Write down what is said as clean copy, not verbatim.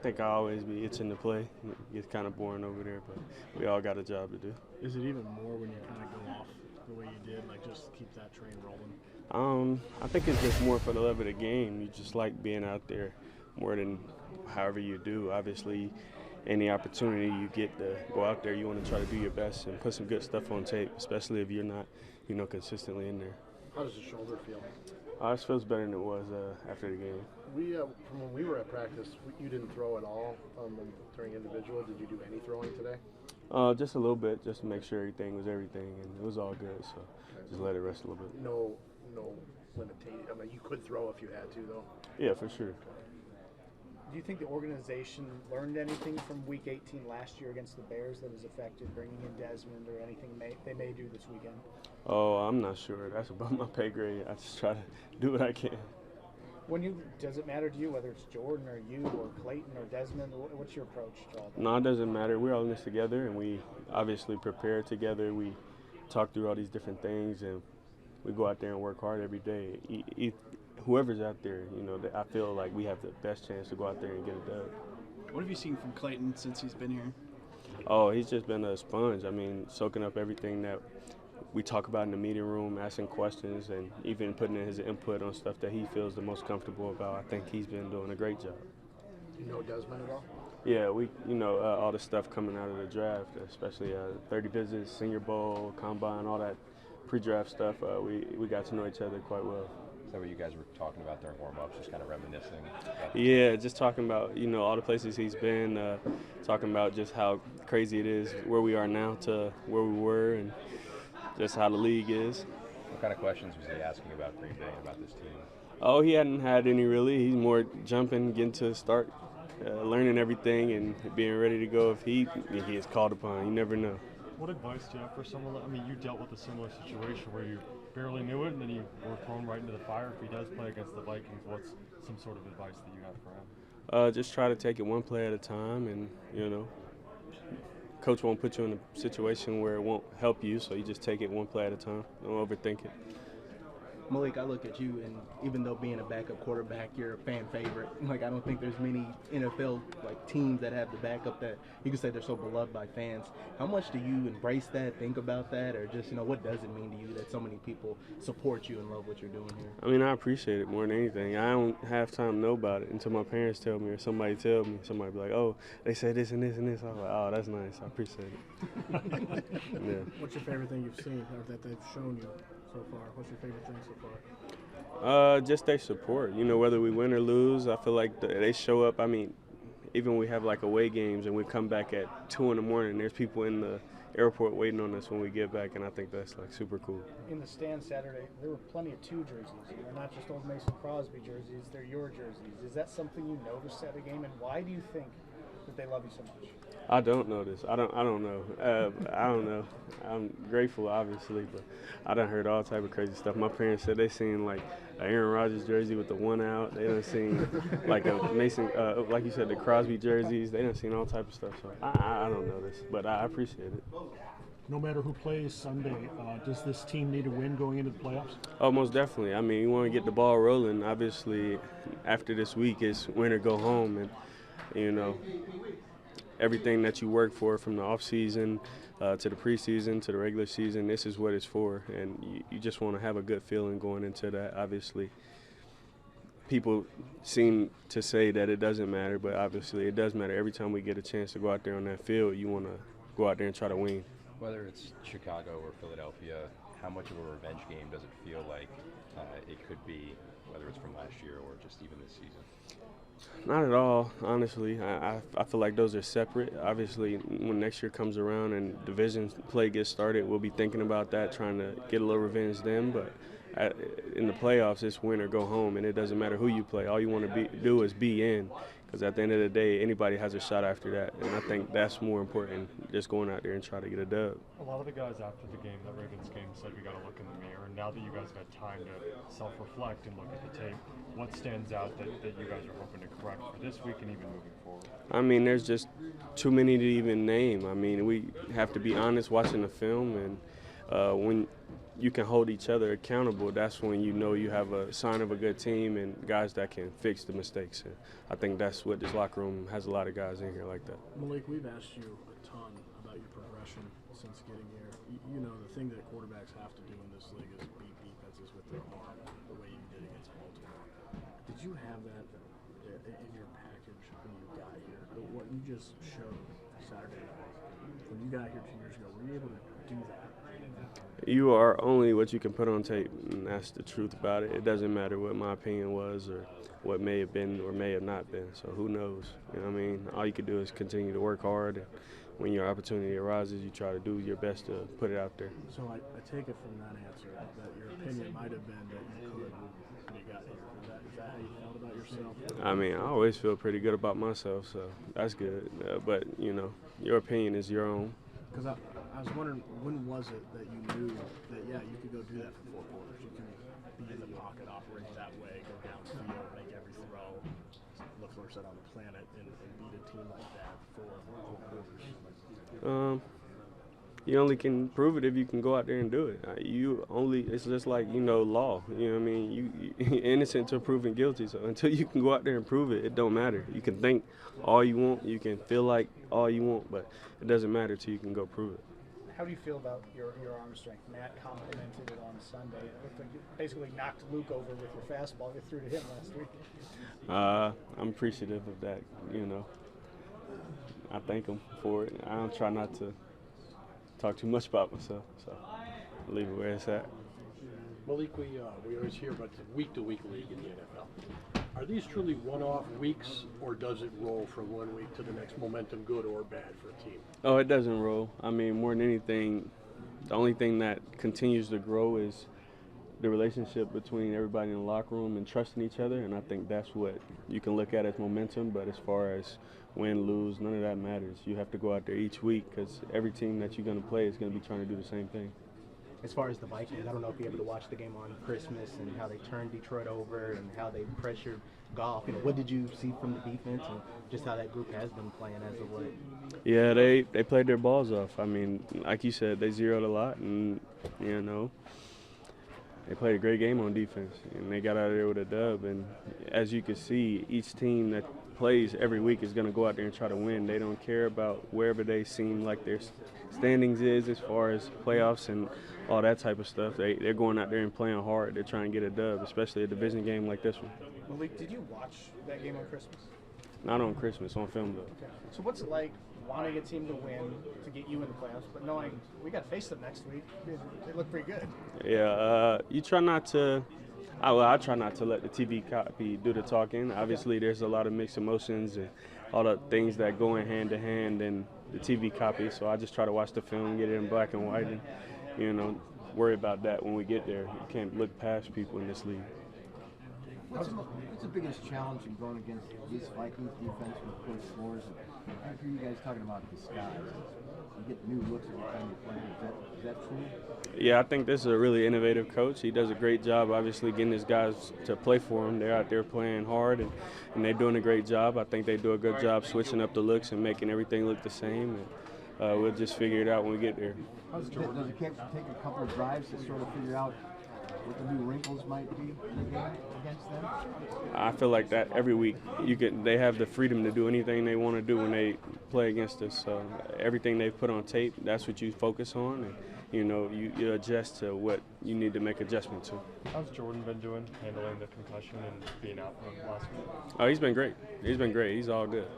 think I'll always be itching to play. It gets kind of boring over there, but we all got a job to do. Is it even more when you kind of go off the way you did, like just keep that train rolling? I think it's just more for the love of the game. You just like being out there more than however you do. Obviously, any opportunity you get to go out there, you want to try to do your best and put some good stuff on tape, especially if you're not, consistently in there. How does the shoulder feel? It feels better than it was after the game. From when we were at practice, you didn't throw at all during individual. Did you do any throwing today? Just a little bit, just to make sure everything was everything, and it was all good. So just let it rest a little bit. No limitation. I mean, you could throw if you had to, though. Yeah, for sure. Do you think the organization learned anything from Week 18 last year against the Bears that has affected bringing in Desmond or anything they may do this weekend? Oh, I'm not sure. That's above my pay grade. I just try to do what I can. Does it matter to you whether it's Jordan or you or Clayton or Desmond? What's your approach to all that? No, it doesn't matter. We're all in this together, and we obviously prepare together. We talk through all these different things, and we go out there and work hard every day. Whoever's out there, I feel like we have the best chance to go out there and get a dub. What have you seen from Clayton since he's been here? Oh, he's just been a sponge. I mean, soaking up everything that we talk about in the meeting room, asking questions, and even putting in his input on stuff that he feels the most comfortable about. I think he's been doing a great job. Do you know Desmond at all? Yeah, all the stuff coming out of the draft, especially 30 visits, Senior Bowl, Combine, all that pre-draft stuff. We got to know each other quite well. Is that what you guys were talking about during warm-ups, just kind of reminiscing? Yeah, just talking about, all the places he's been, talking about just how crazy it is where we are now to where we were, and just how the league is. What kind of questions was he asking about Green Bay, about this team? Oh, he hadn't had any really. He's more jumping, getting to start, learning everything and being ready to go if he is called upon. You never know. What advice do you have for someone? You dealt with a similar situation where you barely knew it and then you were thrown right into the fire. If he does play against the Vikings, what's some sort of advice that you have for him? Just try to take it one play at a time, and, Coach won't put you in a situation where it won't help you, so you just take it one play at a time. Don't overthink it. Malik, I look at you, and even though being a backup quarterback, you're a fan favorite. I don't think there's many NFL teams that have the backup that you can say they're so beloved by fans. How much do you embrace that, think about that, or just what does it mean to you that so many people support you and love what you're doing here? I appreciate it more than anything. I don't have time to know about it until my parents tell me or somebody tell me. Somebody be like, "Oh, they said this and this and this." I'm like, "Oh, that's nice. I appreciate it." Yeah. What's your favorite thing you've seen or that they've shown you so far? What's your favorite thing so far? Just their support. Whether we win or lose, I feel like they show up. Even when we have away games and we come back at 2 a.m, there's people in the airport waiting on us when we get back, and I think that's super cool. In the stand Saturday, there were plenty of 2 jerseys. They're not just old Mason Crosby jerseys; they're your jerseys. Is that something you noticed at a game, and why do you think that they love you so much? I don't notice. I don't know. I don't know. I'm grateful, obviously, but I done heard all type of crazy stuff. My parents said they seen an Aaron Rodgers jersey with the 1 out. They done seen a Mason, like you said, the Crosby jerseys. They done seen all type of stuff. So I don't know this, but I appreciate it. No matter who plays Sunday, does this team need a win going into the playoffs? Oh, most definitely. You want to get the ball rolling. Obviously, after this week, it's win or go home, and everything that you work for from the off season to the preseason to the regular season, this is what it's for, and you just want to have a good feeling going into that. Obviously, people seem to say that it doesn't matter, but obviously it does matter. Every time we get a chance to go out there on that field, you want to go out there and try to win. Whether it's Chicago or Philadelphia, how much of a revenge game does it feel like it could be, whether it's from last year or just even this season? Not at all, honestly. I feel like those are separate. Obviously, when next year comes around and division play gets started, we'll be thinking about that, trying to get a little revenge then. But in the playoffs, it's win or go home, and it doesn't matter who you play. All you want to do is be in, because at the end of the day, anybody has a shot after that. And I think that's more important, just going out there and try to get a dub. A lot of the guys after the game, that Ravens game, said we got to look in the mirror. And now that you guys have had time to self-reflect and look at the tape, what stands out that you guys are hoping to correct for this week and even moving forward? There's just too many to even name. We have to be honest watching the film, and when you can hold each other accountable, that's when you know you have a sign of a good team and guys that can fix the mistakes. And I think that's what this locker room has, a lot of guys in here like that. Malik, we've asked you a ton about your progression since getting here. You know, the thing that quarterbacks have to do in this league is beat defenses with their arm, the way you did against Baltimore. Did you have that in your package when you got here? What you just showed Saturday night, when you got here 2 years ago, were you able to do that? You are only what you can put on tape, and that's the truth about it. It doesn't matter what my opinion was or what may have been or may have not been. So who knows? You know what I mean? All you can do is continue to work hard. And when your opportunity arises, you try to do your best to put it out there. So I take it from that answer that your opinion might have been that you could when you got here. Is that how you felt about yourself? I mean, I always feel pretty good about myself, so that's good. But, you know, your opinion is your own. Because I was wondering, when was it that you knew that, yeah, you could go do that for 4 quarters? You can be in the pocket, operate that way, go downfield, make every throw, look worse on the planet, and beat a team like that for 4 quarters? You only can prove it if you can go out there and do it. It's just like, you know, law. You know what I mean? You innocent till proven guilty. So until you can go out there and prove it, it don't matter. You can think all you want, you can feel like all you want, but it doesn't matter till you can go prove it. How do you feel about your arm strength? Matt complimented it on Sunday. It looked like you basically knocked Luke over with your fastball you threw to him last week. I'm appreciative of that, you know. I thank him for it. I don't try not to talk too much about myself, so I'll leave it where it's at. Malik, we always hear about the week-to-week league in the NFL. Are these truly one-off weeks, or does it roll from one week to the next, momentum good or bad for a team? Oh, it doesn't roll. I mean, more than anything, the only thing that continues to grow is the relationship between everybody in the locker room and trusting each other, and I think that's what you can look at as momentum. But as far as win, lose, none of that matters. You have to go out there each week because every team that you're going to play is going to be trying to do the same thing. As far as the Vikings, I don't know if you're able to watch the game on Christmas and how they turned Detroit over and how they pressured Goff. You know, what did you see from the defense and just how that group has been playing as of late? Yeah, they played their balls off. I mean, like you said, they zeroed a lot, and, you know, they played a great game on defense, and they got out of there with a dub. And as you can see, each team that plays every week is going to go out there and try to win. They don't care about wherever they seem like their standings is as far as playoffs and all that type of stuff. They're going out there and playing hard. They're trying to get a dub, especially a division game like this one. Malik, did you watch that game on Christmas? Not on Christmas, on film though. Okay. So what's it like wanting a team to win to get you in the playoffs, but knowing we got to face them next week? They look pretty good. Yeah, you try not to. I try not to let the TV copy do the talking. Obviously, there's a lot of mixed emotions and all the things that go in hand to hand in the TV copy. So I just try to watch the film, get it in black and white, and, you know, worry about that when we get there. You can't look past people in this league. What's the biggest challenge in going against this Vikings defense with Coach Flores? I hear you guys talking about disguise. You get new looks every time you play. Is that true? Yeah, I think this is a really innovative coach. He does a great job, obviously, getting his guys to play for him. They're out there playing hard, and they're doing a great job. I think they do a good job switching up the looks and making everything look the same. And we'll just figure it out when we get there. Does it take a couple of drives to sort of figure out what the new wrinkles might be in the game against them? I feel like that every week. They have the freedom to do anything they want to do when they play against us. So everything they put on tape, that's what you focus on, and you know you adjust to what you need to make adjustment to. How's Jordan been doing, handling the concussion and being out from last week? Oh, he's been great. He's been great. He's all good.